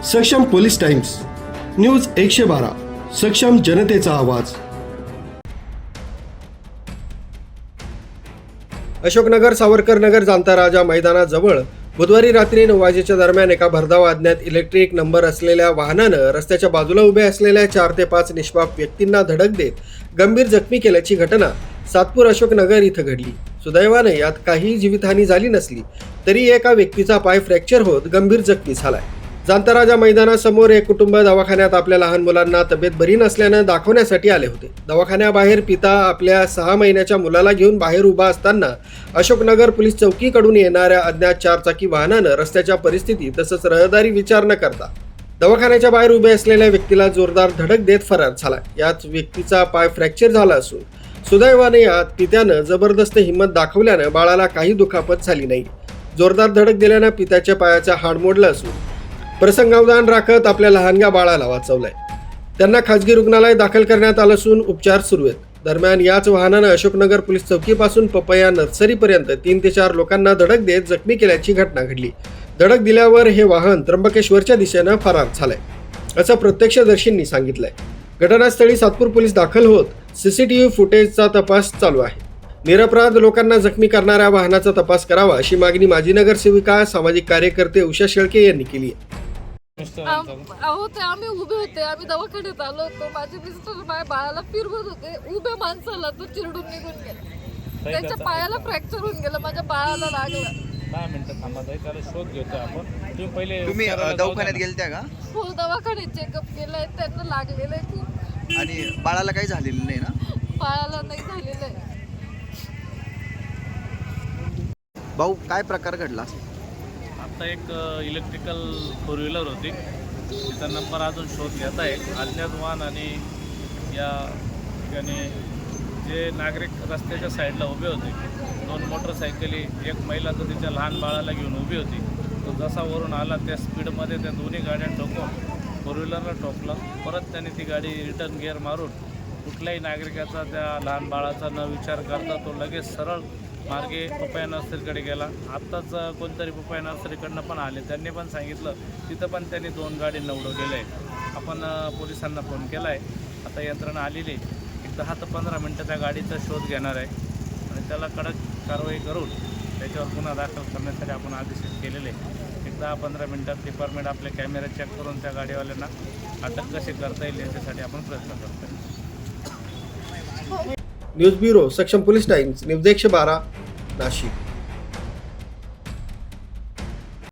सक्षम police times, news 112, सक्षम जनतेचा आवाज। अशोकनगर सावरकरनगर जाणता राजा मैदानाजवळ बुधवारी रात्री 9 वाजेच्या दरम्यान एका भरधाव अज्ञात इलेक्ट्रिक नंबर असलेल्या वाहनानं रस्त्याच्या बाजूला उभे असलेल्या 4 ते 5 निष्पाप व्यक्तींना धडक देत गंभीर जखमी केल्याची घटना सातपूर अशोकनगर इथं घडली। सुदैवाने यात काही जीवितहानी झाली नसली तरी एका व्यक्तीचा पाय फ्रॅक्चर होत गंभीर जखमी झालाय। जाणता राजा मैदानासमोर एक कुटुंब दवाखान्यात आपल्या लहान मुलांना तब्येत बरी नसल्यानं दाखवण्यासाठी आले होते। दवाखान्याबाहेर पिता आपल्या 6 महिन्याच्या मुलाला घेऊन बाहेर उभा असताना अशोकनगर पोलीस चौकीकडून येणाऱ्या अज्ञात 4 चाकी वाहनानं रस्त्याच्या परिस्थिती तसंच रहदारी विचार न करता दवाखान्याच्या बाहेर उभे असलेल्या व्यक्तीला जोरदार धडक देत फरार झाला। याच व्यक्तीचा पाय फ्रॅक्चर झाला असून सुदैवाने यात पित्यानं जबरदस्त हिंमत दाखवल्यानं बाळाला काही दुखापत झाली नाही। जोरदार धडक दिल्यानं पित्याच्या पायाचा हाड मोडला असून प्रसंगावधान राखत आपल्या लहानग्या बाळाला वाचवलंय। त्यांना खाजगी रुग्णालयात दाखल करण्यात आलं असून उपचार सुरू आहेत। दरम्यान याच वाहनानं अशोकनगर पोलीस चौकीपासून पपया नर्सरीपर्यंत 3 ते 4 लोकांना धडक देत जखमी केल्याची घटना घडली। धडक दिल्यावर हे वाहन त्र्यंबकेश्वरच्या दिशेनं फरार झालंय असं प्रत्यक्षदर्शींनी सांगितलंय। घटनास्थळी सातपूर पोलीस दाखल होत सीसीटीव्ही फुटेजचा तपास चालू आहे। निरपराध लोकांना जखमी करणाऱ्या वाहनाचा तपास करावा अशी मागणी माजी नगरसेविका सामाजिक कार्यकर्ते उषा शेळके यांनी केली आहे। आम्ही उभे होते, आम्ही दवाखान्यात आलो होतो। माझे मिस्टर माझ्या बाळाला फिरवत होते, उभ्या माणसाला तो चिरडून निघून गेला। त्यांच्या पायाला फ्रॅक्चर होऊन गेलं, माझ्या बाळाला लागलं। 10 मिनिटं थांबा, त्याला शोध घेतो आपण। तुम्ही दवाखान्यात गेलत्या का? हो, दवाखान्यात चेकअप केलंय, त्यांना लागलेलं आहे खूप। आणि बाळाला काही झालेलं नाही ना? बाळाला नाही झालेलं आहे। भाऊ, काय प्रकार घडला? आता एक इलेक्ट्रिकल 4 व्हीलर होती, तिचा नंबर अजून शोध घेत आहे। अज्ञात वाहन आणि या ठिकाणी जे नागरिक रस्त्याच्या साईडला उभे होते, 2 मोटरसायकली, एक महिला तर तिच्या लहान बाळाला घेऊन उभी होती। तो जसा वरून आला त्या स्पीडमध्ये त्या दोन्ही गाड्या ठोकून 4 व्हीलरला ठोकलं। परत त्याने ती गाडी रिटर्न गिअर मारून कुठल्याही नागरिकाचा त्या लहान बाळाचा न विचार करता तो लगेच सरळ मार्गे पपया नर्सरीकडे गेला। आत्ताच कोणतरी पपया नर्सरीकडनं पण आले, त्यांनी पण सांगितलं तिथं पण त्यांनी 2 गाडींना उडवलेलं आहे। आपण पोलिसांना फोन केला आहे, आता यंत्रणा आलेली, एक 10 ते 15 मिनटं त्या गाडीचा शोध घेणार आहे आणि त्याला कडक कारवाई करून त्याच्यावर गुन्हा दाखल करण्यासाठी आपण आदेशित केलेले आहे। एक 10-15 मिनटात डिपार्टमेंट आपले कॅमेरे चेक करून त्या गाडीवाल्यांना अटक कशी करता येईल याच्यासाठी आपण प्रयत्न करतो। न्यूज ब्युरो, सक्षम पोलीस टाइम्स, न्यूज 112, नाशिक।